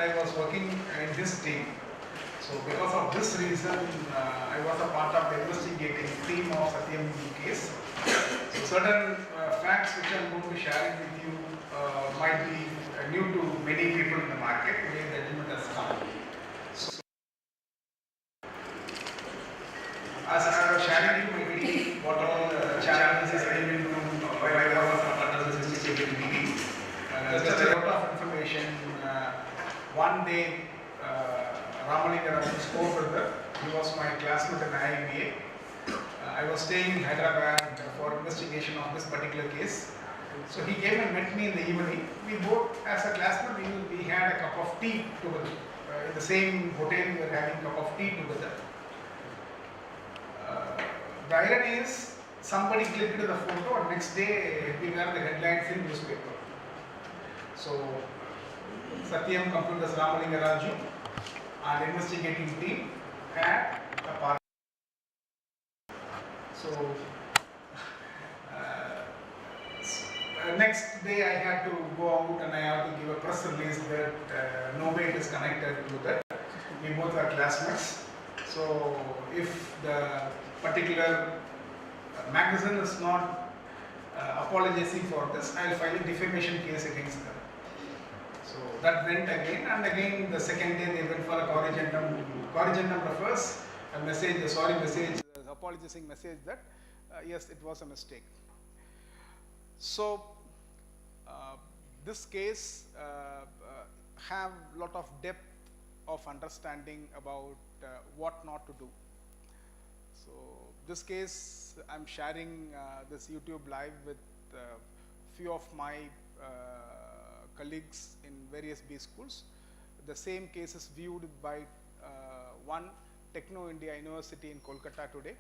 and I was working in his team. So because of this reason, I was a part of the investigating team of Satyam case. So certain facts which I am going to be sharing with you might be new to many people in the market where the judgment has come. So, as I was sharing you maybe what all challenges I came into while I was a part of the investigating team. Just a lot of information. One day, Ramalinga co-brother, he was my classmate in IMBA. I was staying in Hyderabad for investigation of this particular case. So he came and met me in the evening. We both, as a classmate, we had a cup of tea together. In the same hotel, we were having a cup of tea together. The irony is, somebody clicked the photo and next day we got the headlines in newspaper. So, Satyam Computers Ramalinga Raju and investigating team had a part. So, next day I had to go out and I had to give a press release that no way it is connected to that. We both are classmates. So, if the particular magazine is not apologizing for this, I will file a defamation case against them. So that went again and again. The second day they went for a corrigendum refers a message, a sorry message, apologizing message that yes, it was a mistake. So this case have lot of depth of understanding about what not to do. So this case, I'm sharing this YouTube live with few of my colleagues in various B schools. The same case is viewed by one Techno India University in Kolkata today,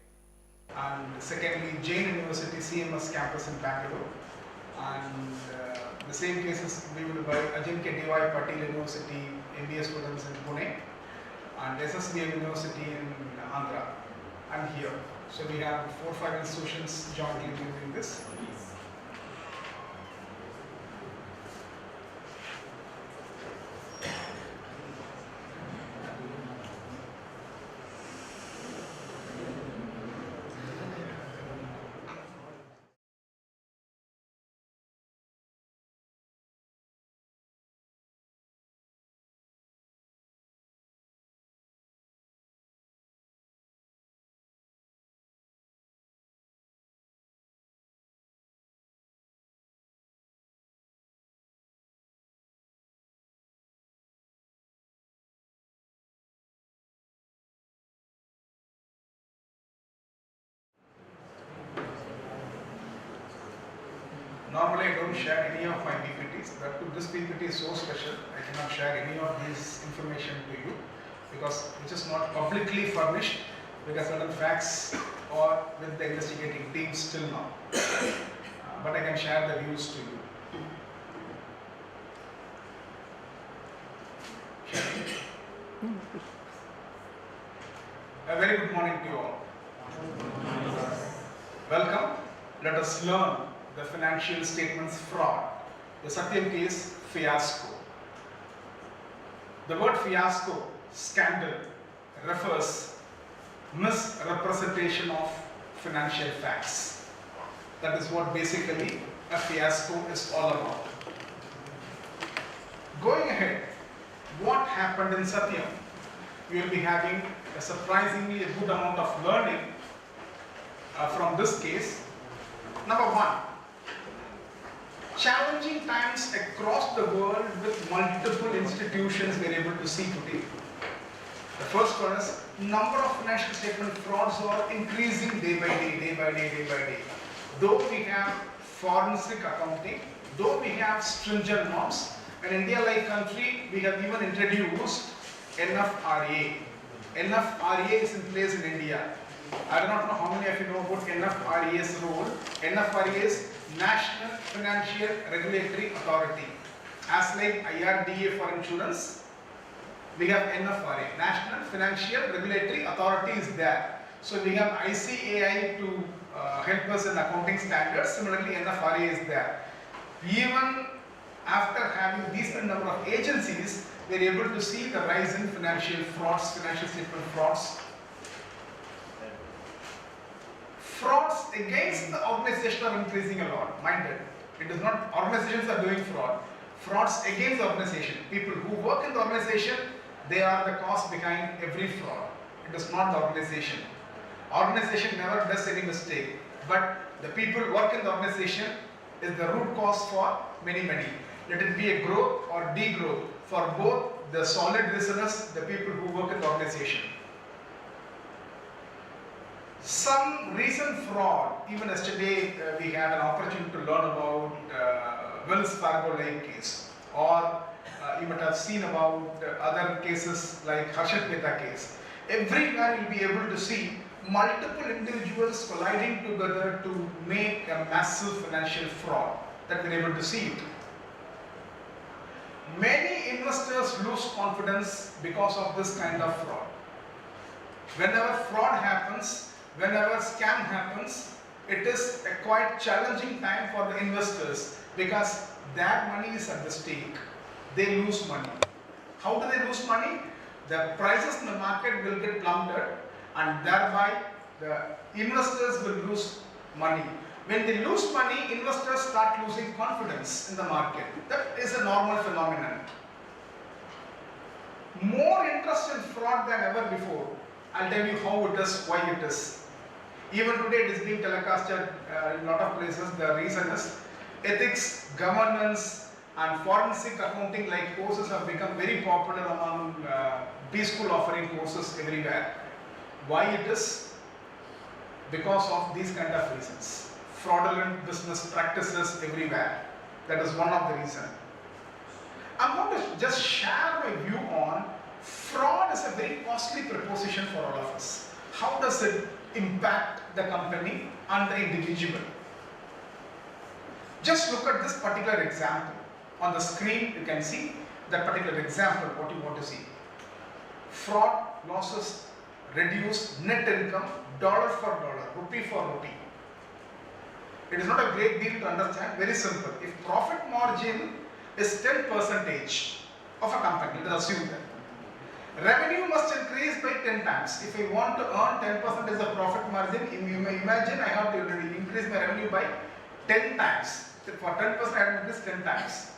and secondly Jain University CMS campus in Bangalore, and the same case is viewed by Ajinkya D.Y. Patil University MBA students in Pune, and SSBM University in Andhra, and here. So we have 4 or 5 institutions jointly doing this. Normally I don't share any of my PPTs, but this PPT is so special, I cannot share any of this information to you because it is not publicly furnished because certain facts or with the investigating team still now. But I can share the views to you. A very good morning to you all. Welcome. Let us learn the financial statements fraud. The Satyam case, Fiasco. The word fiasco, scandal, refers misrepresentation of financial facts. That is what basically a fiasco is all about. Going ahead, what happened in Satyam? You will be having a surprisingly good amount of learning from this case. Number 1, challenging times across the world with multiple institutions we are able to see today. The first one is number of financial statement frauds are increasing day by day. Though we have forensic accounting, though we have stringent norms, in India like country we have even introduced NFRA. NFRA is in place in India. I do not know how many of you know about NFRA's role. NFRA is National Financial Regulatory Authority. As like IRDA for insurance, we have NFRA, National Financial Regulatory Authority is there. So we have ICAI to help us in accounting standards. Similarly, NFRA is there. Even after having these number of agencies, we are able to see the rise in financial frauds, financial statement frauds. Frauds against the organization are increasing a lot, minded. It is not organizations are doing fraud. Frauds against the organization. People who work in the organization, they are the cause behind every fraud. It is not the organization. Organization never does any mistake, but the people who work in the organization is the root cause for many. Let it be a growth or degrowth for both the solid listeners, the people who work in the organization. Some recent fraud, even yesterday we had an opportunity to learn about Wells Fargo like case, or you might have seen about other cases like Harshad Mehta case. Everywhere you'll be able to see multiple individuals colliding together to make a massive financial fraud that we're able to see it. Many investors lose confidence because of this kind of fraud. Whenever fraud happens, whenever scam happens, it is a quite challenging time for the investors because their money is at the stake. They lose money. How do they lose money? The prices in the market will get plummeted and thereby the investors will lose money. When they lose money, investors start losing confidence in the market. That is a normal phenomenon. More interest in fraud than ever before. I'll tell you how it is, why it is. Even today it is being telecasted in a lot of places. The reason is ethics, governance and forensic accounting like courses have become very popular among B-school offering courses everywhere. Why it is? Because of these kind of reasons. Fraudulent business practices everywhere. That is one of the reasons. I'm going to just share my view on fraud is a very costly proposition for all of us. How does it impact the company and the individual? Just look at this particular example. On the screen you can see that particular example, what you want to see. Fraud losses reduce net income dollar for dollar, rupee for rupee. It is not a great deal to understand, very simple. If profit margin is 10% of a company, let us assume that. Revenue must increase by 10 times. If I want to earn 10% as a profit margin, you may imagine I have to increase my revenue by 10 times. For 10% I have to increase 10 times.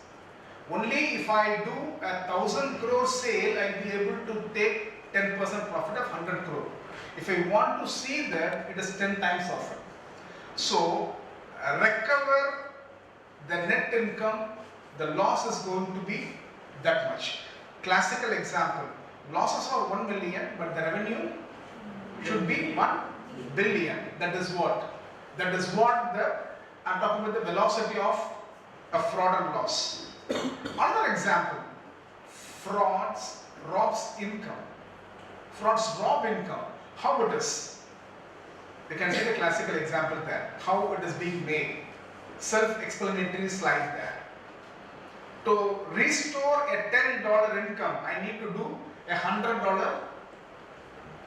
Only if I do a 1,000 crore sale, I will be able to take 10% profit of 100 crore. If I want to see that, it is 10 times of it. So, recover the net income, the loss is going to be that much. Classical example, losses are 1 million, but the revenue should be 1 billion. That is what? That is what I'm talking about the velocity of a fraud and loss. Another example, frauds robs income. Frauds rob income. How it is? You can see the classical example there, how it is being made. Self-explanatory slide there. To restore a $10 income, I need to do a $100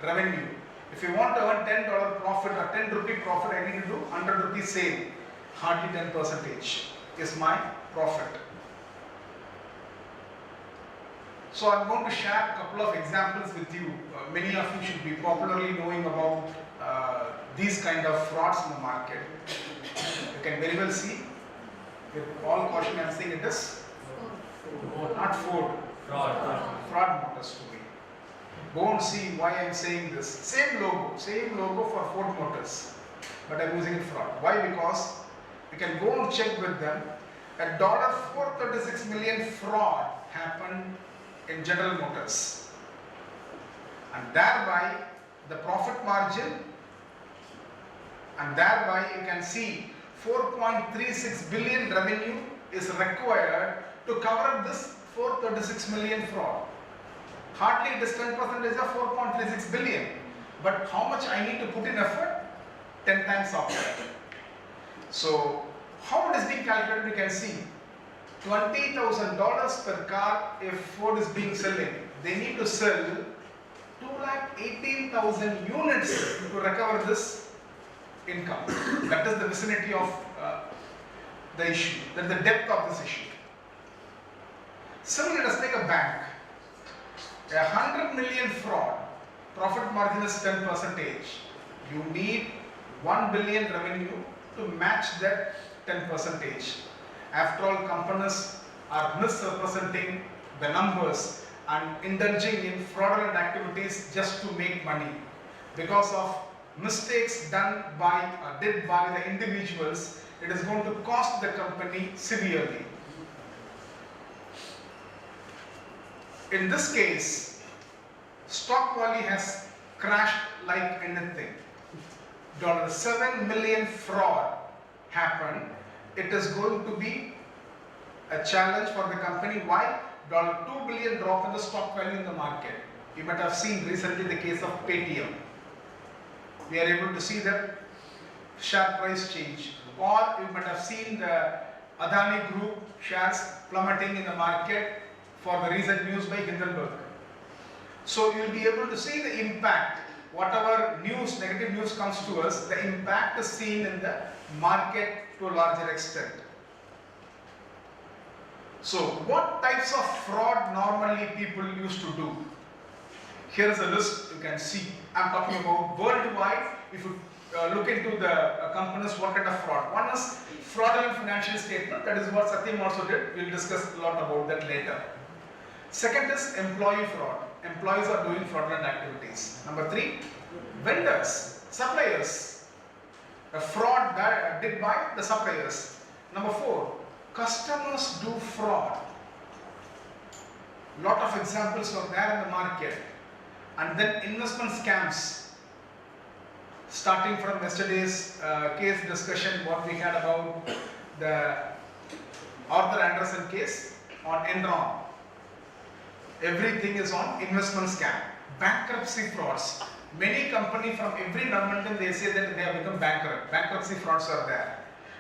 revenue. If you want to earn $10 profit or 10 rupee profit, I need to do 100 rupee sale. Hardly 10% is my profit. So I'm going to share a couple of examples with you. Many of you should be popularly knowing about these kind of frauds in the market. You can very well see, with all caution I'm saying it is not Ford, fraud motors to me. Go and see why I'm saying this. Same logo for Ford Motors, but I'm using it fraud. Why? Because you can go and check with them. A $436 million fraud happened in General Motors, and thereby the profit margin, and thereby you can see 4.36 billion revenue is required to cover this 436 million fraud. Hardly it is 10% of 4.36 billion, but how much I need to put in effort? 10 times of that. So how it is being calculated, you can see $20,000 per car if Ford is being selling. They need to sell 218,000 units to recover this income. That is the vicinity of the issue, that is the depth of this issue. Similarly, let us take a bank. 100 million fraud, profit margin is 10%. You need 1 billion revenue to match that 10%. After all, companies are misrepresenting the numbers and indulging in fraudulent activities just to make money. Because of mistakes did by the individuals, it is going to cost the company severely. In this case, stock value has crashed like anything. $7 million fraud happened. It is going to be a challenge for the company. Why? $2 billion drop in the stock value in the market. You might have seen recently the case of Paytm. We are able to see that share price change. Or you might have seen the Adani Group shares plummeting in the market for the recent news by Hindenburg. So you will be able to see the impact. Whatever news, negative news comes to us, the impact is seen in the market to a larger extent. So what types of fraud normally people used to do? Here is a list you can see. I am talking about worldwide. If you look into the companies, what kind of fraud? One is fraudulent financial statement. That is what Satyam also did. We will discuss a lot about that later. Second is employee fraud. Employees are doing fraudulent activities. Number 3, vendors, suppliers. A fraud that did by the suppliers. Number 4, customers do fraud. Lot of examples are there in the market. And then investment scams. Starting from yesterday's case discussion, what we had about the Arthur Andersen case on Enron. Everything is on investment scam. Bankruptcy frauds. Many companies from every government, they say that they have become bankrupt. Bankruptcy frauds are there.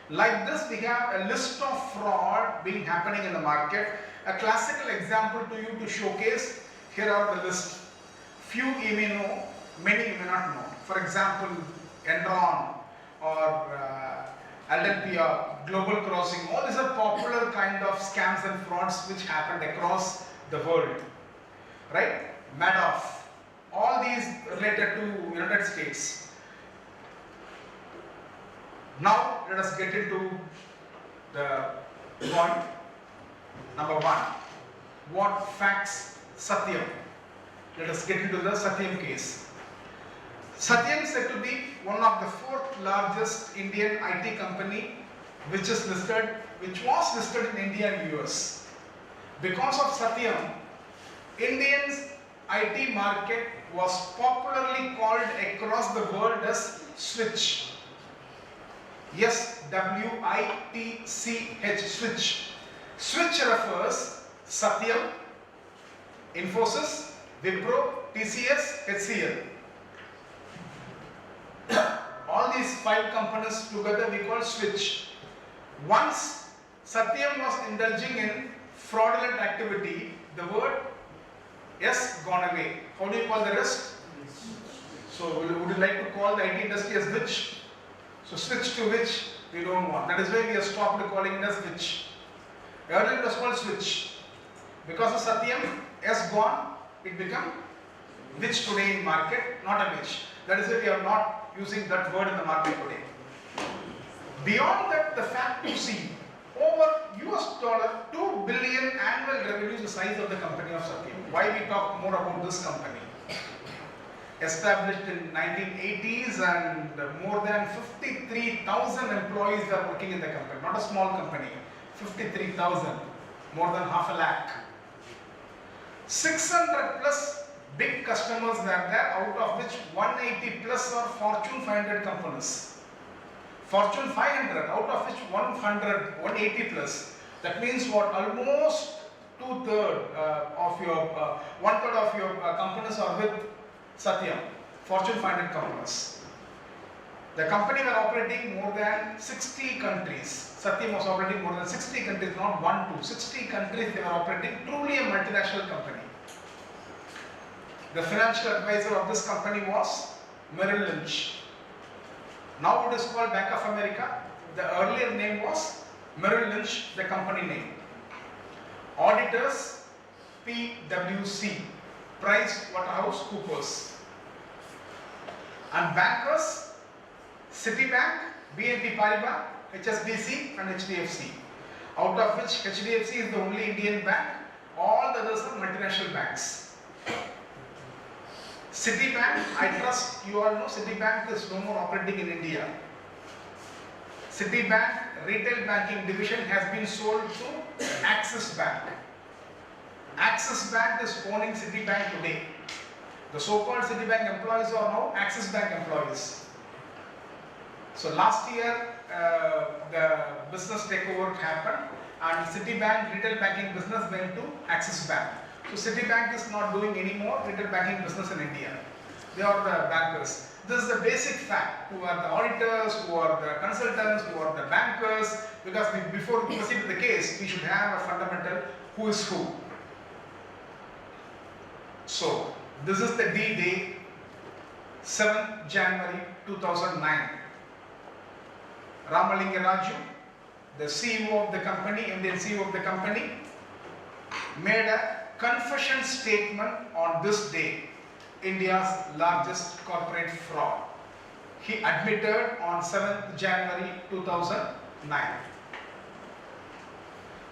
Like this, we have a list of fraud being happening in the market. A classical example to you to showcase. Here are the list. Few you may know, many you may not know. For example, Enron or LNPR, Global Crossing. All these are popular kind of scams and frauds which happened across the world, right? Madoff, all these related to United States. Now let us get into the point. Number 1, what facts Satyam? Let us get into the Satyam case. Satyam is said to be one of the 4th largest Indian IT company which was listed in India and US. Because of Satyam, Indian's IT market was popularly called across the world as Switch. Yes, W-I-T-C-H, Switch. Switch refers Satyam, Infosys, Wipro, TCS, HCL. All these 5 companies together we call Switch. Once Satyam was indulging in fraudulent activity, the word S gone away. How do you call the rest? So would you like to call the IT industry as which? So switch to which we don't want. That is why we have stopped calling it as which. Earlier it was called Switch. Because of Satyam, S gone, it become which today in market, not a which. That is why we are not using that word in the market today. Beyond that, the fact to see, over $2 billion annual revenue is the size of the company of Satyam. Why we talk more about this company? Established in 1980s and more than 53,000 employees are working in the company. Not a small company. 53,000, more than half a lakh. 600 plus big customers were there, out of which 180 plus are Fortune 500 companies. Fortune 500, out of which 180 plus. That means what? Almost 2/3 of your, 1/3 of your companies are with Satyam, Fortune 500 companies. The company were operating more than 60 countries. Satyam was operating more than 60 countries, not 1, 2, 60 countries they were operating. Truly a multinational company. The financial advisor of this company was Merrill Lynch. Now it is called Bank of America. The earlier name was Merrill Lynch, the company name. Auditors, PwC. Price Waterhouse Coopers. And bankers, Citibank, BNP Paribas, HSBC and HDFC. Out of which HDFC is the only Indian bank, all the others are multinational banks. Citibank, I trust you all know Citibank is no more operating in India. Citibank retail banking division has been sold to Axis Bank. Axis Bank is owning Citibank today. The so-called Citibank employees are now Axis Bank employees. So last year the business takeover happened and Citibank retail banking business went to Axis Bank. So Citibank is not doing any more retail banking business in India. They are the bankers. This is the basic fact. Who are the auditors, who are the consultants, who are the bankers, because before we proceed to the case, we should have a fundamental who is who. So this is the D-Day, 7th January 2009. Ramalinga Raju, the CEO of the company, Indian CEO of the company, made a confession statement on this day, India's largest corporate fraud. He admitted on 7th January 2009.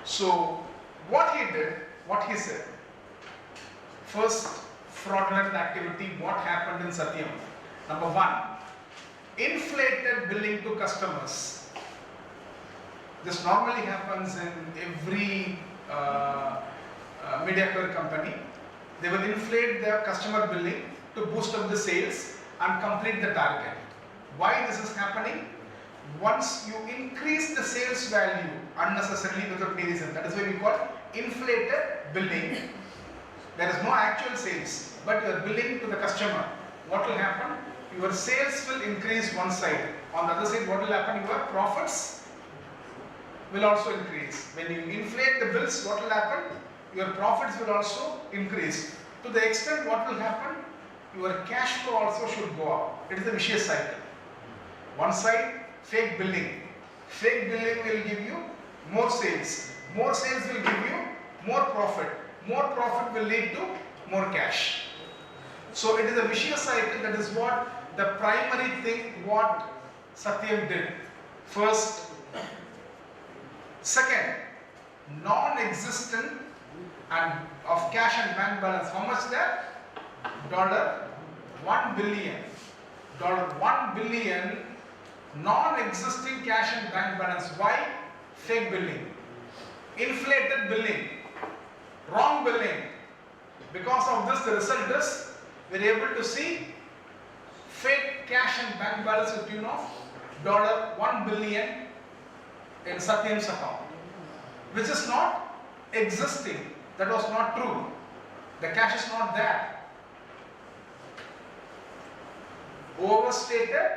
So what he did, what he said, first fraudulent activity, what happened in Satyam? Number one, inflated billing to customers. This normally happens in every mediocre company. They will inflate their customer billing to boost up the sales and complete the target. Why this is happening? Once you increase the sales value unnecessarily without any reason, that is why we call inflated billing. There is no actual sales, but you are billing to the customer. What will happen? Your sales will increase one side. On the other side, what will happen? Your profits will also increase. When you inflate the bills, what will happen? Your profits will also increase. To the extent what will happen? Your cash flow also should go up. It is a vicious cycle. One side, fake billing. Fake billing will give you more sales. More sales will give you more profit. More profit will lead to more cash. So it is a vicious cycle. That is what the primary thing what Satyam did. First. Second, non-existent and of cash and bank balance. How much there? $1 billion. $1 billion non-existing cash and bank balance. Why? Fake billing. Inflated billing. Wrong billing. Because of this, the result is we are able to see fake cash and bank balance to the tune of $1 billion in Satyam's account, which is not existing. That was not true. The cash is not there. Overstated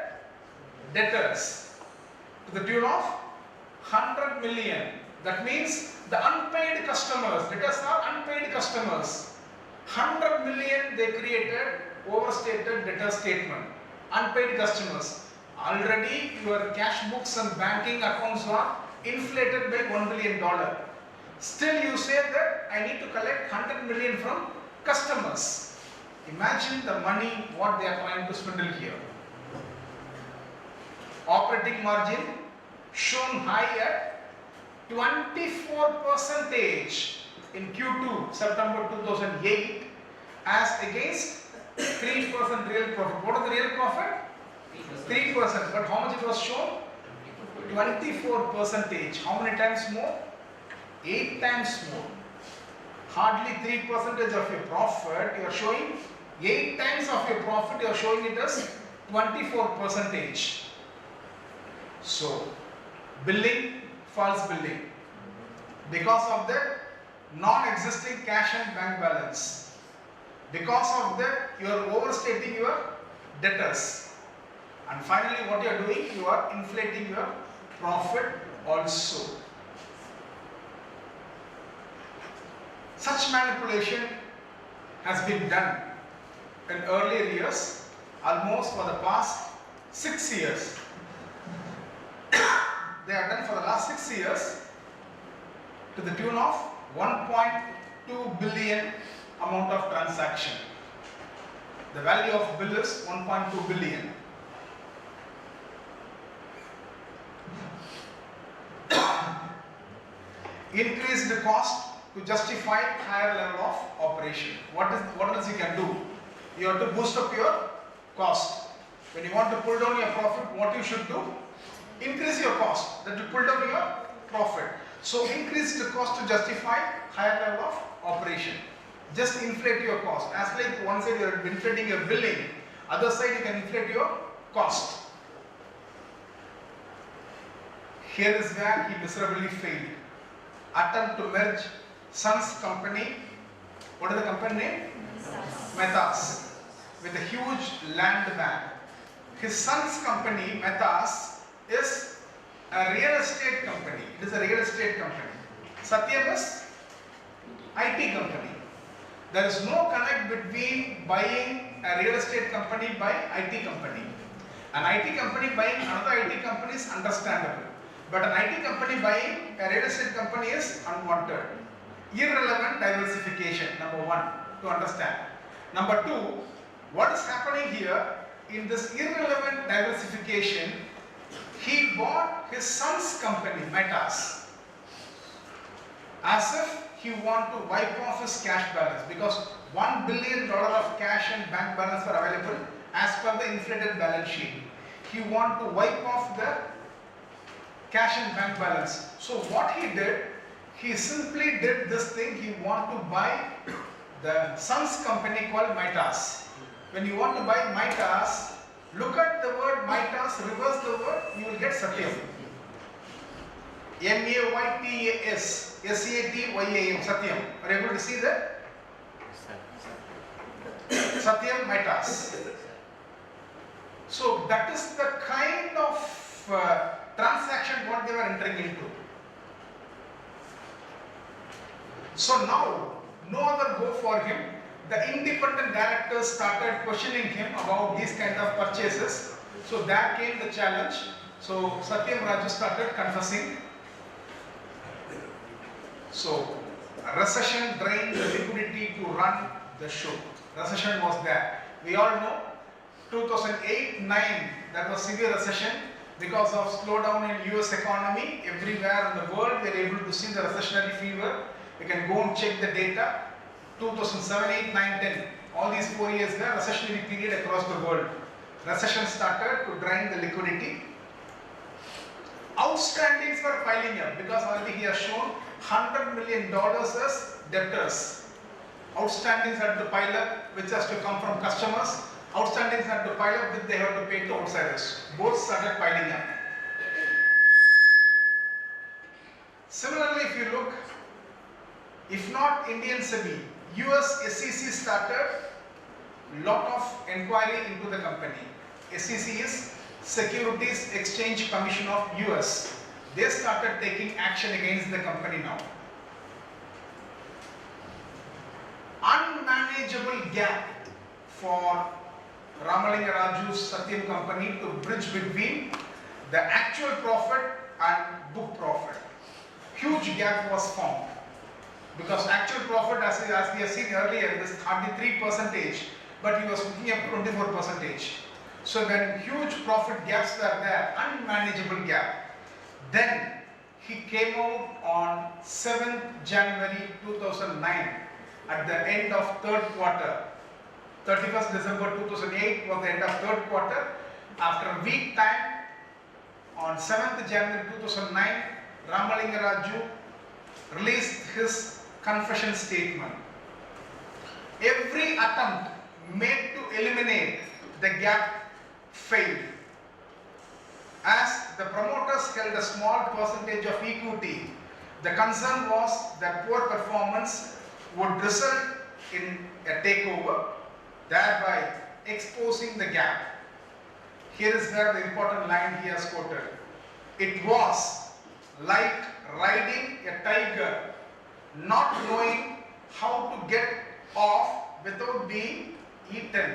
debtors to the tune of 100 million. That means the unpaid customers, debtors are unpaid customers. 100 million they created overstated debtor statement. Unpaid customers. Already your cash books and banking accounts are inflated by $1 billion. Still you say that I need to collect 100 million from customers. Imagine the money what they are trying to swindle here. Operating margin shown high at 24% in Q2 September 2008 as against 3% real profit. What is the real profit? 3%. But how much it was shown? 24%. How many times more? 8 times more. Hardly 3% of your profit you are showing. 8 times of your profit you are showing it as 24%. So, billing, false billing. Because of the non-existing cash and bank balance. Because of that, you are overstating your debtors. And finally, what you are doing, you are inflating your profit also. Such manipulation has been done in earlier years, almost for the past 6 years. They are done for the last 6 years to the tune of 1.2 billion amount of transaction. The value of bill is 1.2 billion. Increase the cost to justify higher level of operation. What else you can do? You have to boost up your cost. When you want to pull down your profit, what you should do? Increase your cost. That will pull down your profit. So increase the cost to justify higher level of operation. Just inflate your cost. As like one side you are inflating your billing, other side you can inflate your cost. Here is where he miserably failed. Attempt to merge son's company. What is the company name? Metas. With a huge land bank. His son's company, Metas, is a real estate company. It is a real estate company. Satyam is IT company. There is no connect between buying a real estate company by IT company. An IT company buying another IT company is understandable. But an IT company buying a real estate company is unwanted. Irrelevant diversification, number one, to understand. Number two, what is happening here in this irrelevant diversification? He bought his son's company, Metas, as if he want to wipe off his cash balance, because $1 billion of cash and bank balance are available as per the inflated balance sheet. He want to wipe off the cash and bank balance. So what he did, he simply did this thing. He want to buy the son's company called Metas. When you want to buy Metas, look at the word Metas, reverse the word, you will get Satyam. M-A-Y-T-A-S, S-A-T-Y-A-M, Satyam. Are you able to see that? Satyam Metas. So that is the kind of transaction what they were entering into. So now, no other go for him. The independent directors started questioning him about these kind of purchases. So there came the challenge. So Satyam Raju started confessing. So recession drained the liquidity to run the show. Recession was there. We all know 2008-9, that was severe recession because of slowdown in US economy. Everywhere in the world we are able to see the recessionary fever. You can go and check the data. 2007, 8, 9, 10, all these 4 years were recessionary period across the world. Recession started to drain the liquidity. Outstandings were piling up because already he has shown $100 million as debtors. Outstandings had to pile up, which has to come from customers. Outstandings had to pile up, which they have to pay to outsiders. Both started piling up. Similarly, if you look, if not Indian SEBI, US SEC started lot of inquiry into the company. SEC is Securities Exchange Commission of US. They started taking action against the company now. Unmanageable gap for Ramalinga Raju's Satyam company to bridge between the actual profit and book profit. Huge gap was formed. Because actual profit, as we have seen earlier, is 33%, but he was looking at 24%. So when huge profit gaps were there, unmanageable gap, then he came out on 7th January 2009 at the end of third quarter. 31st December 2008 was the end of third quarter. After a week time, on 7th January 2009, Ramalinga Raju released his confession statement. Every attempt made to eliminate the gap failed. As the promoters held a small percentage of equity, the concern was that poor performance would result in a takeover, thereby exposing the gap. Here is where the important line he has quoted. It was like riding a tiger, not knowing how to get off without being eaten.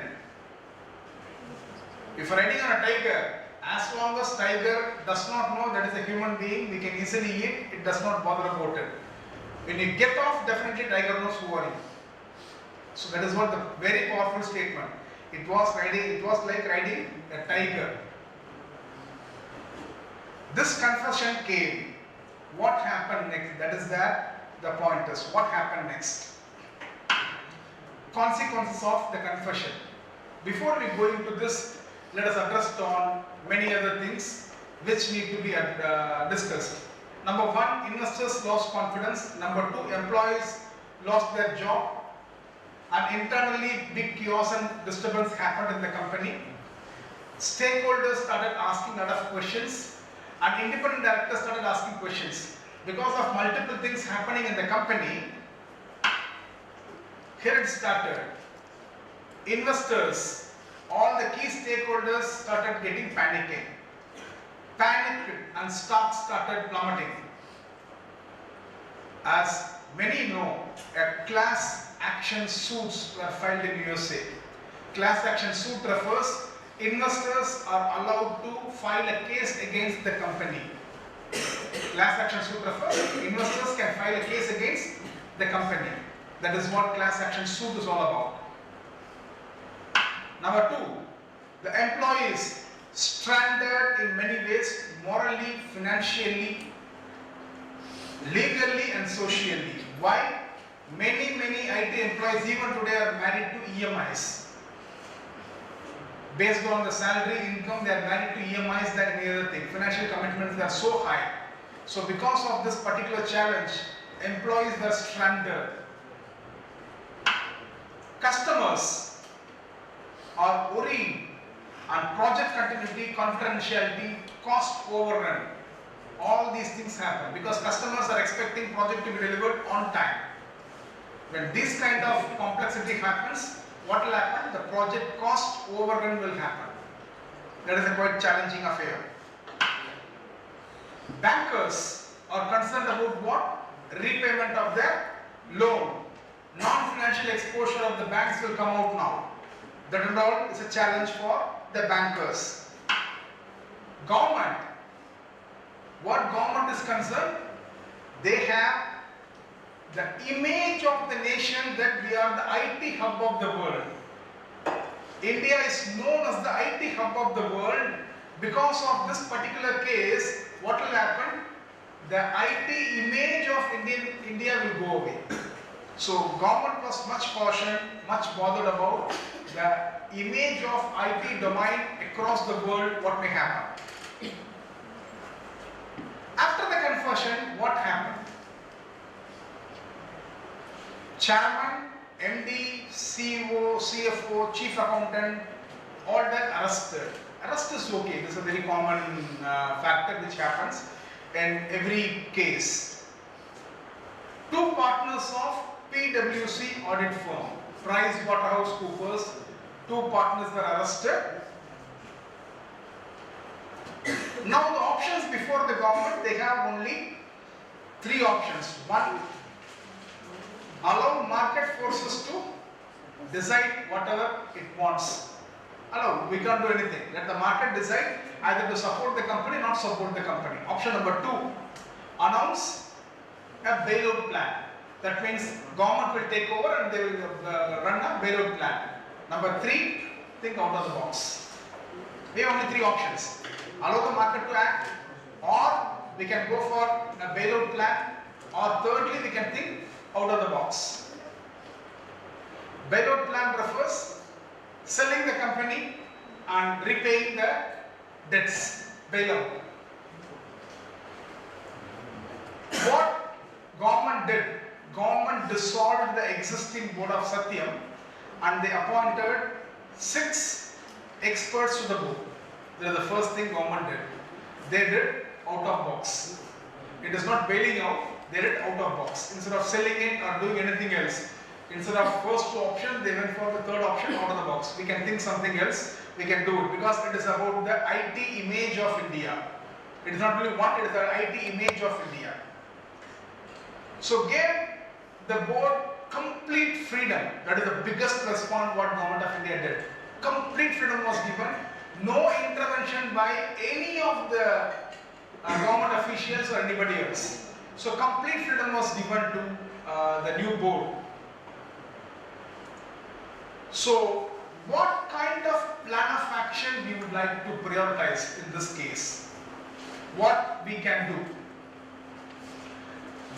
If you are riding on a tiger, as long as tiger does not know that is a human being, we can easily eat, it does not bother about it. When you get off, definitely tiger knows who are you. So that is what the very powerful statement. It was like riding a tiger. This confession came. What happened next? That is the point is what happened next. Consequences of the confession. Before we go into this, let us address on many other things which need to be discussed. Number one, investors lost confidence. Number two, employees lost their job. And internally, big chaos and disturbance happened in the company. Stakeholders started asking a lot of questions, and independent directors started asking questions. Because of multiple things happening in the company, here it started. Investors, all the key stakeholders started getting panicking. Panicked and stocks started plummeting. As many know, a class action suits were filed in USA. Class action suit refers investors are allowed to file a case against the company. Class action suit refers investors can file a case against the company. That is what class action suit is all about. Number two, the employees stranded in many ways, morally, financially, legally and socially. Why? Many IT employees even today are married to EMIs. Based on the salary income, they are married to EMIs than any other thing. Financial commitments are so high. So because of this particular challenge, employees were stranded. Customers are worried on project continuity, confidentiality, cost overrun. All these things happen because customers are expecting project to be delivered on time. When this kind of complexity happens, what will happen? The project cost overrun will happen. That is a quite challenging affair. Bankers are concerned about what? Repayment of their loan. Non-financial exposure of the banks will come out now. That and all is a challenge for the bankers. Government. What government is concerned? They have the image of the nation that we are the IT hub of the world. India is known as the IT hub of the world. Because of this particular case, what will happen? The IT image of India will go away. So government was much cautioned, much bothered about the image of IT domain across the world, what may happen. After the conversion, what happened? Chairman, MD, CEO, CFO, Chief Accountant, all were arrested. Arrest is okay. This is a very common factor which happens in every case. Two partners of PwC audit firm, PricewaterhouseCoopers, two partners were arrested. Now the options before the government, they have only three options. One, allow market forces to decide whatever it wants. Allow, we can't do anything. Let the market decide either to support the company or not support the company. Option number two, announce a bailout plan. That means government will take over and they will run a bailout plan. Number three, think out of the box. We have only three options. Allow the market to act, or we can go for a bailout plan, or thirdly, we can think out of the box. Bailout plan refers selling the company and repaying the debts. Bailout. What government did? Government dissolved the existing board of Satyam and they appointed 6 experts to the board. That is the first thing government did. They did out of box. It is not bailing out, they did out of box. Instead of selling it or doing anything else, instead of first two options, they went for the third option, out of the box. We can think something else, we can do it because it is about the IT image of India. It is not really what, it is the IT image of India. So gave the board complete freedom. That is the biggest response what Government of India did. Complete freedom was given. No intervention by any of the government officials or anybody else. So complete freedom was given to the new board. So, what kind of plan of action we would like to prioritize in this case? What we can do?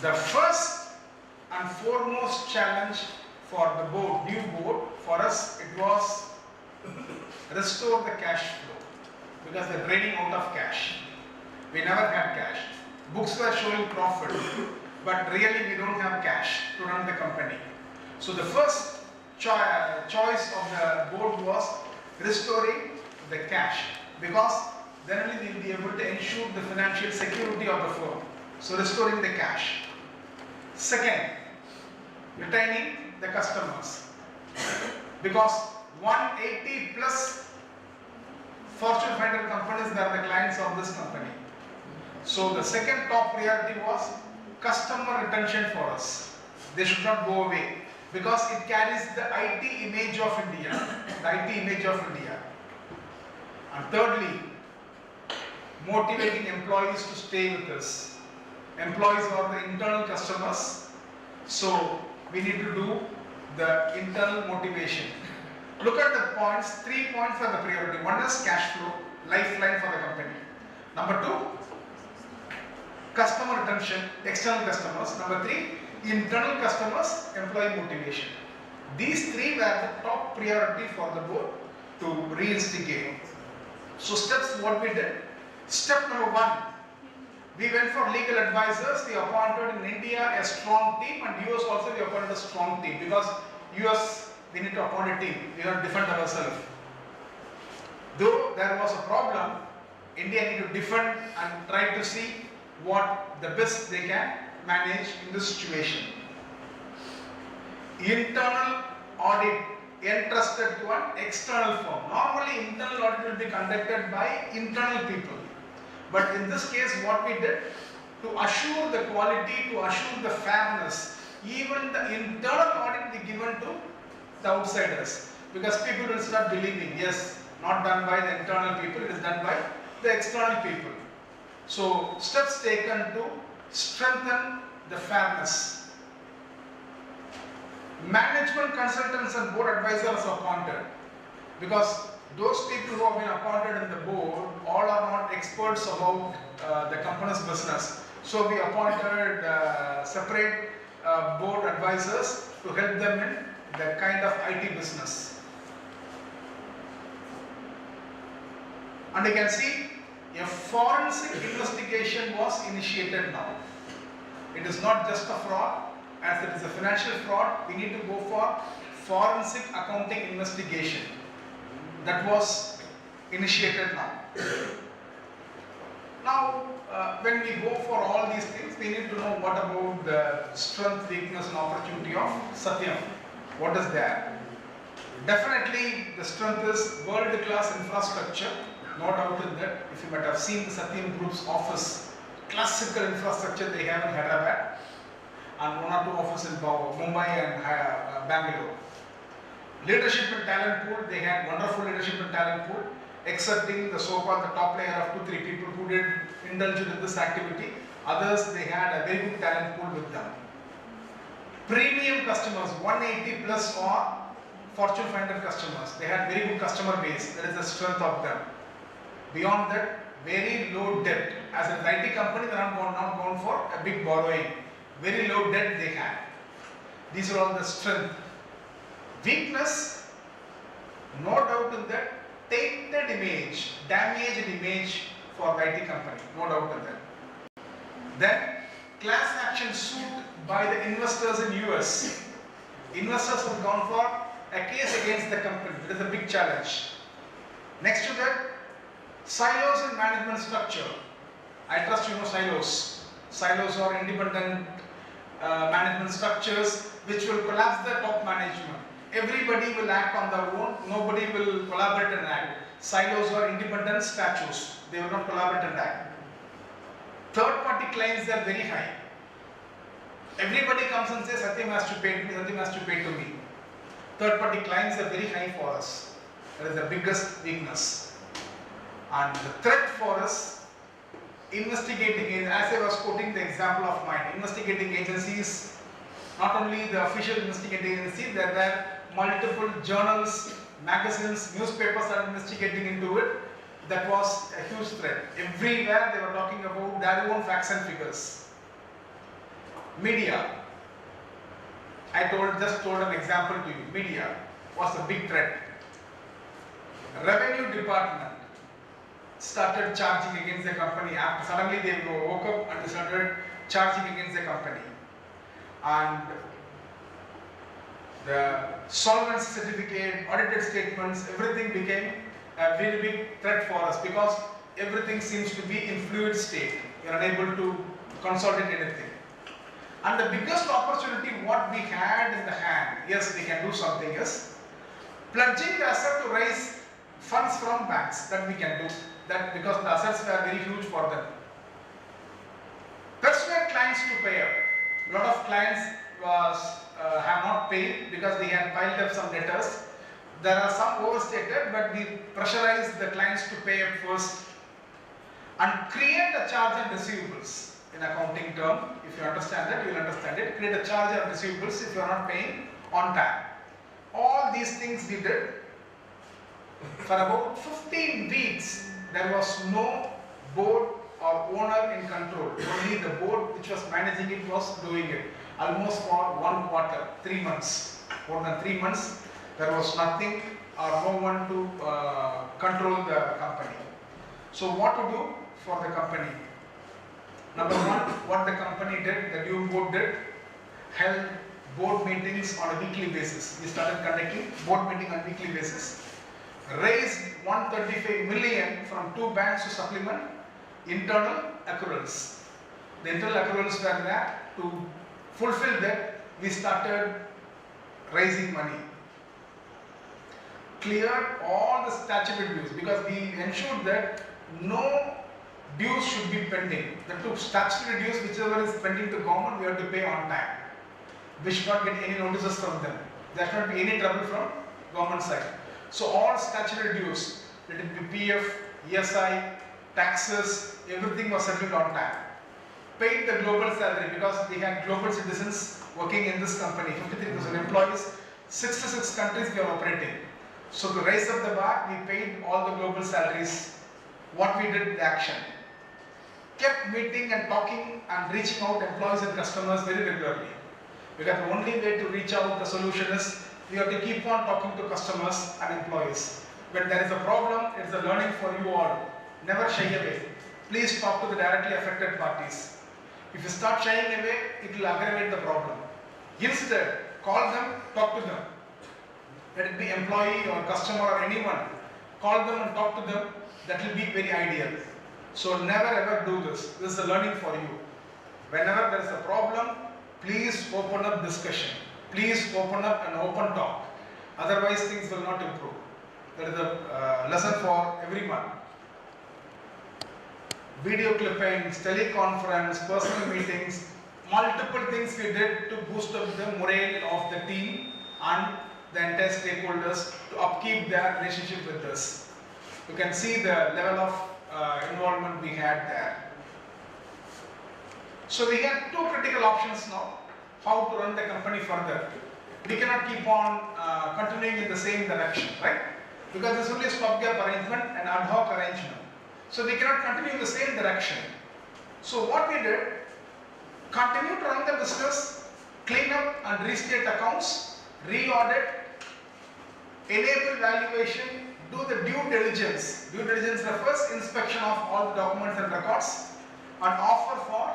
The first and foremost challenge for the board, new board, for us it was restore the cash flow, because they're draining out of cash. We never had cash. Books were showing profit, but really we don't have cash to run the company. So the first choice of the board was restoring the cash, because then only we will be able to ensure the financial security of the firm. So restoring the cash. Second, retaining the customers, because 180 plus Fortune 500 companies are the clients of this company. So the second top priority was customer retention for us. They should not go away, because it carries the IT image of India. The IT image of India. And thirdly, motivating employees to stay with us. Employees are the internal customers, so we need to do the internal motivation. Look at the points, 3 points are the priority. One is cash flow, lifeline for the company. Number 2, customer retention, external customers. Number 3, internal customers, employee motivation. These 3 were the top priority for the board to reinstigate. So steps what we did. Step number 1, we went for legal advisors. We appointed in India a strong team, and US also we appointed a strong team, because US we need to appoint a team. We have to defend ourselves. Though there was a problem, India need to defend and try to see what the best they can manage in this situation. Internal audit entrusted to an external firm. Normally internal audit will be conducted by internal people. But in this case what we did, to assure the quality, to assure the fairness, even the internal audit be given to the outsiders. Because people will start believing, yes, not done by the internal people, it is done by the external people. So steps taken to strengthen the fairness. Management consultants and board advisors appointed, because those people who have been appointed in the board all are not experts about the company's business. So we appointed separate board advisors to help them in the kind of IT business. And you can see a forensic investigation was initiated now. It is not just a fraud. As it is a financial fraud, we need to go for forensic accounting investigation. That was initiated now. Now, when we go for all these things, we need to know what about the strength, weakness and opportunity of Satyam. What is there? Definitely the strength is world-class infrastructure. No doubt in that. If you might have seen the Satyam Group's office, classical infrastructure they have in Hyderabad, and 1 or 2 offices in Mumbai and Bangalore. Leadership and talent pool, they had wonderful leadership and talent pool, excepting the so-called the top layer of 2-3 people who did indulge in this activity. Others, they had a very good talent pool with them. Premium customers, 180 plus or Fortune 500 customers. They had very good customer base. That is the strength of them. Beyond that, very low debt. As an IT company, they are not gone for a big borrowing. Very low debt they had. These are all the strength. Weakness, no doubt in that, tainted image, damaged image for the IT company, no doubt in that. Then, class action suit by the investors in US. Investors have gone for a case against the company. That is a big challenge. Next to that, silos in management structure. I trust you know silos. Silos are independent management structures which will collapse the top management. Everybody will act on their own, nobody will collaborate and act. Silos are independent statues, they will not collaborate and act. Third party claims are very high. Everybody comes and says, Satyam has to pay to me, Satyam has to pay to me. Third party claims are very high for us. That is the biggest weakness. And the threat for us, investigating, as I was quoting the example of mine, investigating agencies, not only the official investigating agencies, there were multiple journals, magazines, newspapers are investigating into it. That was a huge threat. Everywhere they were talking about their own facts and figures. Media. I just told an example to you. Media was a big threat. Revenue department started charging against the company. After suddenly they woke up and started charging against the company. And the solvency certificate, audited statements, everything became a very big threat for us because everything seems to be in fluid state. We are unable to consolidate anything. And the biggest opportunity what we had in the hand, yes, we can do something, is pledging the asset to raise funds from banks. That we can do that because the assets were very huge for them. Persuade clients to pay up. A lot of clients have not paid because they had piled up some debtors. There are some overstated, but we pressurize the clients to pay up first and create a charge on receivables. In accounting term, if you understand that, you will understand it. Create a charge on receivables if you are not paying on time. All these things we did. For about 15 weeks, there was no board or owner in control. Only the board which was managing it was doing it. Almost for 1 quarter, 3 months. More than 3 months, there was nothing or no one to control the company. So what to do for the company? Number one, what the company did, the new board did, held board meetings on a weekly basis. We started conducting board meeting on a weekly basis. Raised 135 million from 2 banks to supplement internal accruals. The internal accruals were there. To fulfill that, we started raising money. Clear all the statutory dues because we ensured that no dues should be pending. The 2 statutory dues, whichever is pending to government, we have to pay on time. We should not get any notices from them. There should not be any trouble from government side. So all statutory dues, let it be PF, ESI, taxes, everything was settled on time. Paid the global salary because we had global citizens working in this company, 53,000 employees, 66 countries we are operating. So to raise up the bar, we paid all the global salaries. What we did, the action. Kept meeting and talking and reaching out employees and customers very regularly. Because the only way to reach out the solution is we have to keep on talking to customers and employees. When there is a problem, it is a learning for you all. Never shy away. Please talk to the directly affected parties. If you start shying away, it will aggravate the problem. Instead, call them, talk to them. Let it be employee or customer or anyone. Call them and talk to them. That will be very ideal. So never ever do this. This is a learning for you. Whenever there is a problem, please open up discussion. Please open up an open talk. Otherwise things will not improve. That is a lesson for everyone. Video clippings, teleconference, personal meetings, multiple things we did to boost up the morale of the team and the entire stakeholders to upkeep their relationship with us. You can see the level of involvement we had there. So we had 2 critical options now, how to run the company further. We cannot keep on continuing in the same direction, right? Because this is only a stopgap arrangement, an ad hoc arrangement. So we cannot continue in the same direction. So what we did, continue to run the business, clean up and restate accounts, re-audit, enable valuation, do the due diligence. Due diligence refers inspection of all the documents and records and offer for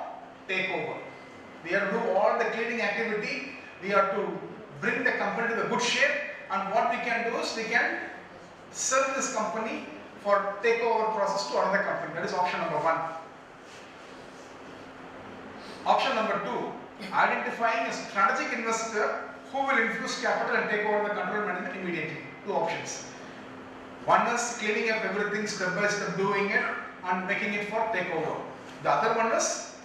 takeover. We have to do all the cleaning activity. We have to bring the company to the good shape, and what we can do is we can sell this company for takeover process to another company. That is option number 1. Option number 2, identifying a strategic investor who will infuse capital and take over the control management immediately. 2 options. One is cleaning up everything step by step, doing it and making it for takeover. The other one is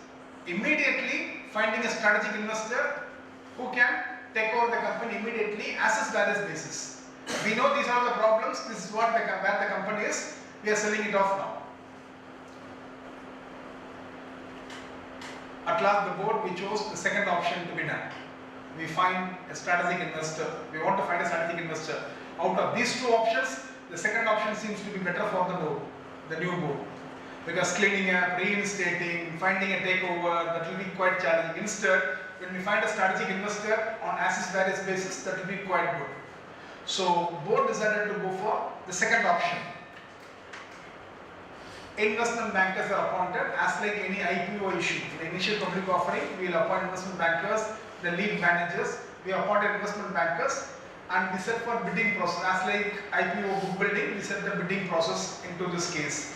immediately finding a strategic investor who can take over the company immediately as is various basis. We know these are the problems, this is what where the company is, we are selling it off now. At last the board, we chose the second option to be done. we find a strategic investor. We want to find a strategic investor. Out of these two options, the second option seems to be better for the board, the new board. Because cleaning up, reinstating, finding a takeover, that will be quite challenging. Instead, when we find a strategic investor on as-is various basis, that will be quite good. So, board decided to go for the second option. Investment bankers are appointed as like any IPO issue. In the initial public offering, we will appoint investment bankers, the lead managers, we appointed investment bankers, and we set for bidding process. As like IPO book building, we set the bidding process into this case.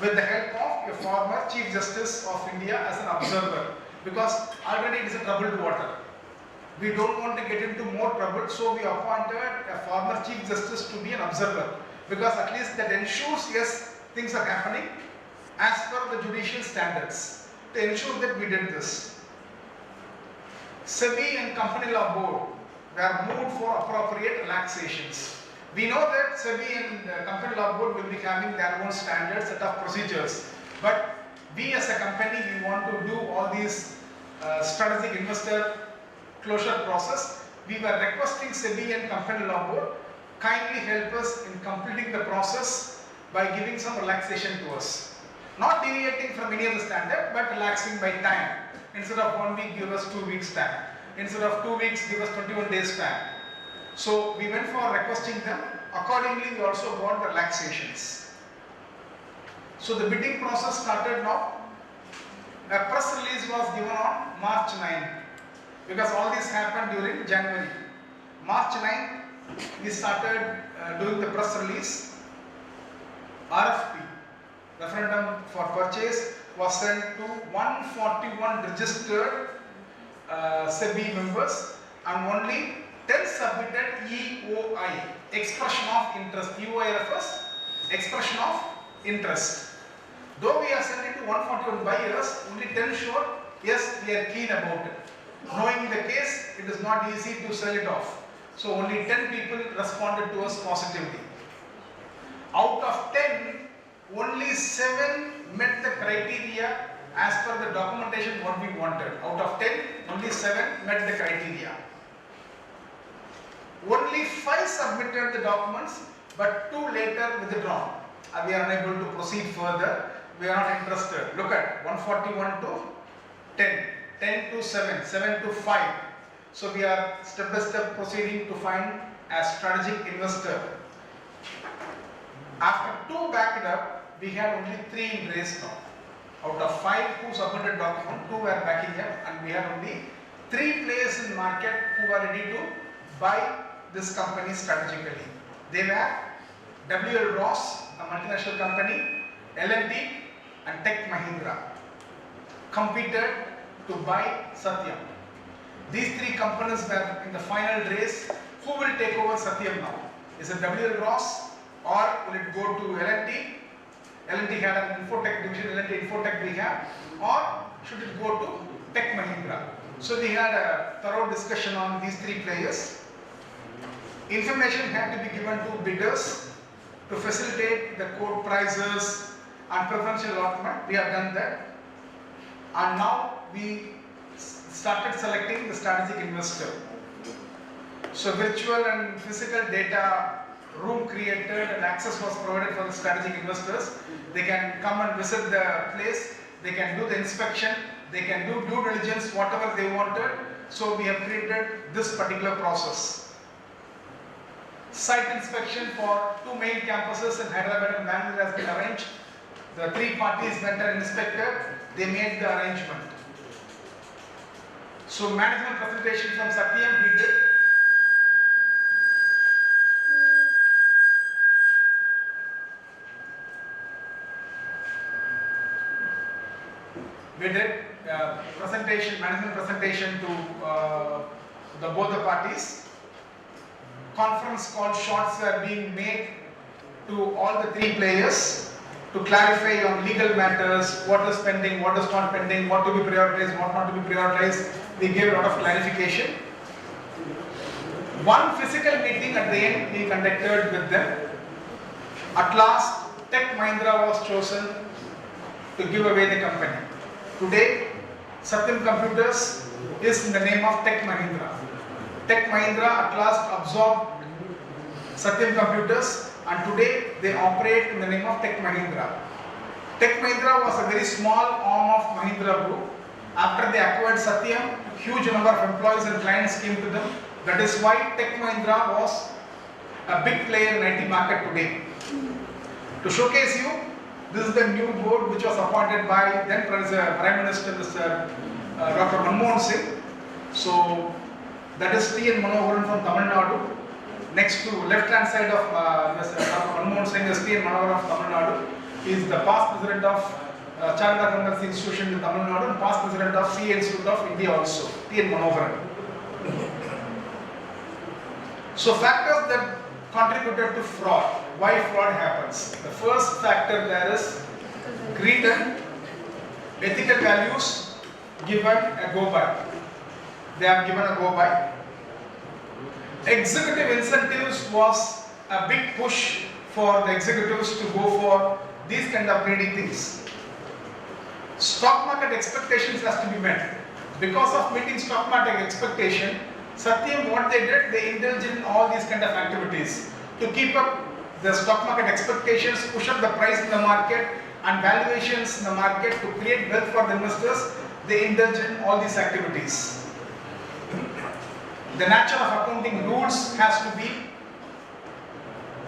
With the help of a former Chief Justice of India as an observer, because already it is a troubled water. We don't want to get into more trouble, so we appointed a former Chief Justice to be an observer, because at least that ensures, yes, things are happening as per the judicial standards, to ensure that we did this. SEBI and Company Law Board were moved for appropriate relaxations. We know that SEBI and Company Law Board will be having their own standards, set of procedures, but we as a company, we want to do all these strategic investor closure process. We were requesting SEBI and Company Law Board kindly help us in completing the process by giving some relaxation to us. Not deviating from any other standard, but relaxing by time. Instead of 1 week, give us 2 weeks time. Instead of 2 weeks, give us 21 days time. So we went for requesting them. Accordingly, we also got the relaxations. So the bidding process started now. A press release was given on March 9, because all this happened during January. March 9, we started doing the press release. RFP, referendum for purchase, was sent to 141 registered SEBI members, and only 10 submitted EOI, expression of interest. EOI refers expression of interest. Though we are sending to 141 buyers, only 10 showed, yes, we are keen about it. Knowing the case, it is not easy to sell it off. So only 10 people responded to us positively. Out of 10, only 7 met the criteria as per the documentation what we wanted. Out of 10, only 7 met the criteria. Only 5 submitted the documents, but 2 later withdrawn. We are unable to proceed further. We are not interested. Look at 141 to 10, 10 to 7, 7 to 5. So we are step by step proceeding to find a strategic investor. After 2 backed up, we had only 3 in race now. Out of 5 who submitted document, 2 were backing up, and we had only 3 players in market who are ready to buy this company strategically. They were W.L. Ross, a multinational company, L&T, and Tech Mahindra. Competed to buy Satyam. These 3 companies were in the final race. Who will take over Satyam now? Is it W.L. Ross, or will it go to L&T? L&T had an Infotech division, L&T Infotech we have, or should it go to Tech Mahindra? So we had a thorough discussion on these 3 players. Information had to be given to bidders to facilitate the quote prices and preferential allotment. We have done that, and now we started selecting the strategic investor. So virtual and physical data room created and access was provided for the strategic investors. They can come and visit the place, they can do the inspection, they can do due diligence, whatever they wanted. So we have created this particular process. Site inspection for 2 main campuses in Hyderabad and Bangalore has been arranged. The 3 parties went and inspected, they made the arrangement. So management presentation from Satyam we did. We did management presentation to both the parties. Conference call shots were being made to all the 3 players to clarify on legal matters, what is pending, what is not pending, what to be prioritized, what not to be prioritized. We gave a lot of clarification. 1 physical meeting at the end we conducted with them. At last, Tech Mahindra was chosen to give away the company. Today, Satyam Computers is in the name of Tech Mahindra. Tech Mahindra at last absorbed Satyam Computers, and today they operate in the name of Tech Mahindra. Tech Mahindra was a very small arm of Mahindra Group. After they acquired Satyam, huge number of employees and clients came to them. That is why Tech Mahindra was a big player in IT market today. To showcase you, this is the new board which was appointed by then Prime Minister Mr. Dr. Manmohan Singh. So that is T.N. Manoharan from Tamil Nadu. Next to left hand side of Mr. Dr. Manmohan Singh is T.N. Manoharan of Tamil Nadu. He is the past president of Chartered Accountancy Institution in Tamil Nadu and past president of CA Institute of India also, T.N. Manoharan. So factors that contributed to fraud. Why fraud happens? The first factor there is greed and ethical values given a go by. They are given a go by. Executive incentives was a big push for the executives to go for these kind of greedy things. Stock market expectations has to be met. Because of meeting stock market expectation, Satyam, what they did, they indulged in all these kind of activities to keep up the stock market expectations, push up the price in the market and valuations in the market to create wealth for the investors. They indulge in all these activities. The nature of accounting rules has to be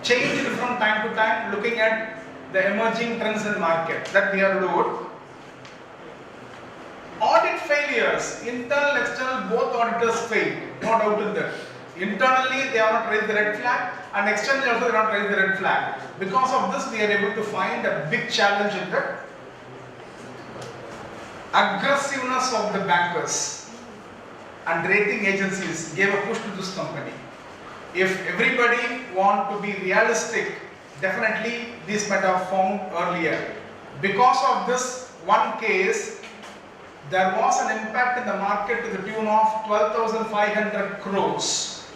changed from time to time, looking at the emerging trends in the market that we have to do. Audit failures, internal, external, both auditors failed, no doubt in that. Internally they have not raised the red flag and externally also they have not raised the red flag. Because of this we are able to find a big challenge in the aggressiveness of the bankers and rating agencies gave a push to this company. If everybody want to be realistic, definitely this might have found earlier. Because of this one case, there was an impact in the market to the tune of 12,500 crores.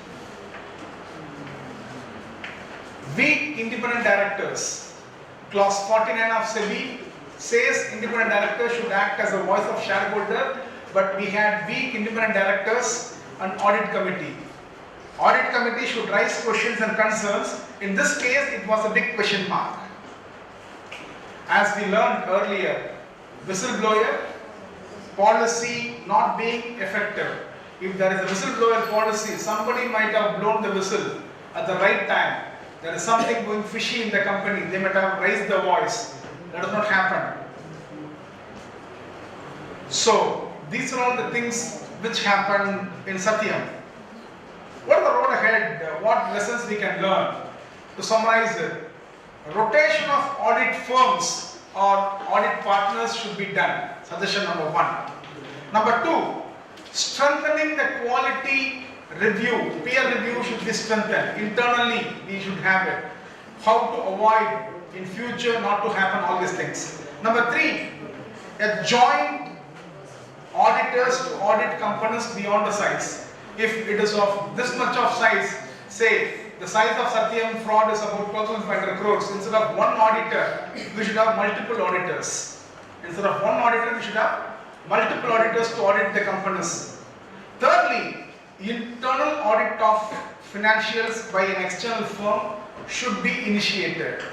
Weak independent directors. Clause 49 of SEBI says independent directors should act as a voice of shareholder, but we had weak independent directors and audit committee. Audit committee should raise questions and concerns. In this case, it was a big question mark. As we learned earlier, whistleblower policy not being effective. If there is a whistleblower policy, somebody might have blown the whistle at the right time. There is something going fishy in the company. They might have raised the voice. That does not happen. So these are all the things which happen in Satyam. What is the road ahead? What lessons we can learn? To summarize it, rotation of audit firms or audit partners should be done. Suggestion number 1. Number 2, strengthening the quality review. Peer review should be strengthened. Internally, we should have it. How to avoid in future not to happen all these things. Number 3, a joint auditors to audit companies beyond the size. If it is of this much of size, say the size of Satyam fraud is about 12,500 crores. Instead of one auditor, we should have multiple auditors. Instead of one auditor, we should have multiple auditors to audit the companies. Thirdly, internal audit of financials by an external firm should be initiated.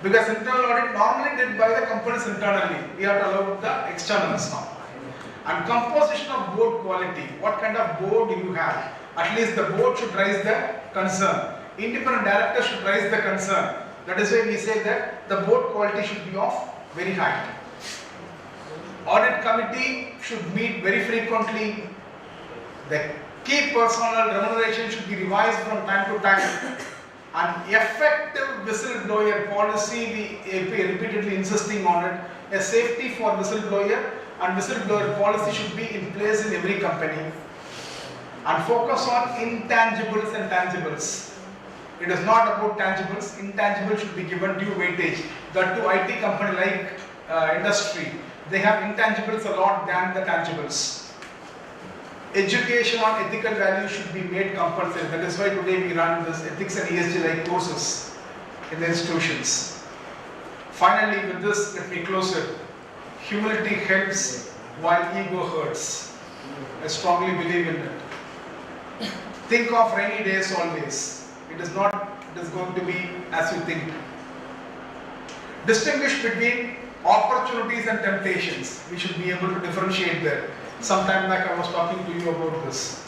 Because internal audit normally did by the companies internally. We have to allow the externals now. And composition of board quality. What kind of board do you have? At least the board should raise the concern. Independent director should raise the concern. That is why we say that the board quality should be of very high. Audit committee should meet very frequently. The key personnel remuneration should be revised from time to time. An effective whistleblower policy, we repeatedly insisting on it. A safety for whistleblower and whistleblower policy should be in place in every company. And focus on intangibles and tangibles. It is not about tangibles. Intangibles should be given due weightage. That to IT company like industry, they have intangibles a lot than the tangibles. Education on ethical values should be made compulsory. That is why today we run this ethics and ESG like courses in the institutions. Finally, with this, let me close it. Humility helps while ego hurts. I strongly believe in it. Think of rainy days always. It is going to be as you think. Distinguish between opportunities and temptations. We should be able to differentiate there. Sometime back I was talking to you about this.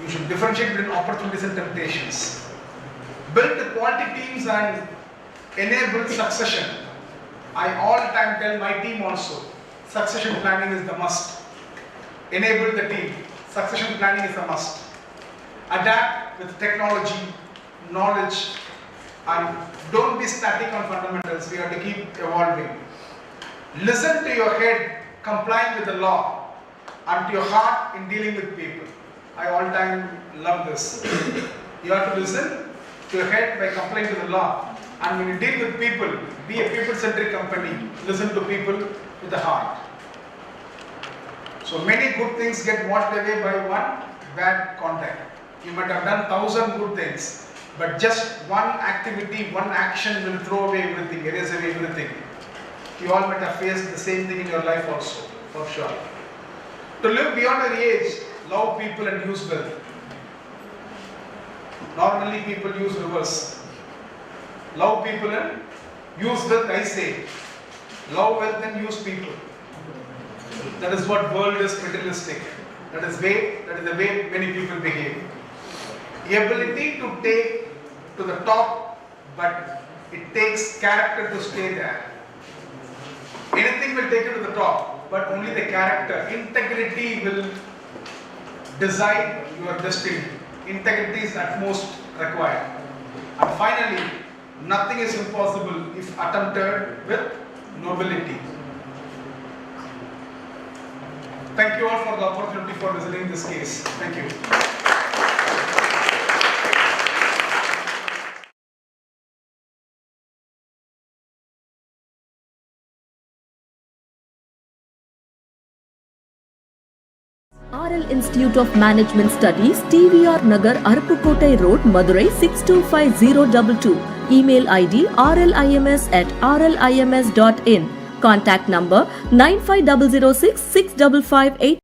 You should differentiate between opportunities and temptations. Build quality teams and enable succession. I all the time tell my team also, succession planning is the must. Enable the team. Succession planning is a must. Adapt with technology, knowledge, and don't be static on fundamentals. We have to keep evolving. Listen to your head, complying with the law, and to your heart in dealing with people. I all the time love this. You have to listen to your head by complying to the law. And when you deal with people, be a people-centric company. Listen to people with the heart. So many good things get washed away by one bad contact. You might have done 1,000 good things, but just one activity, one action will throw away everything, erase away everything. You all might have faced the same thing in your life also, for sure. To live beyond your age, love people and use wealth. Normally people use reverse. Love people and use wealth, I say. Love wealth and use people. That is what world is materialistic. That is the way many people behave. The ability to take to the top, but it takes character to stay there. Anything will take you to the top, but only the character. Integrity will decide your destiny. Integrity is at most required. And finally, nothing is impossible if attempted with nobility. Thank you all for the opportunity for visiting this case. Thank you. RL Institute of Management Studies, TVR Nagar, Aruppukkottai Road, Madurai 625022. Email ID rlims@rlims.in. Contact number 95006 65558.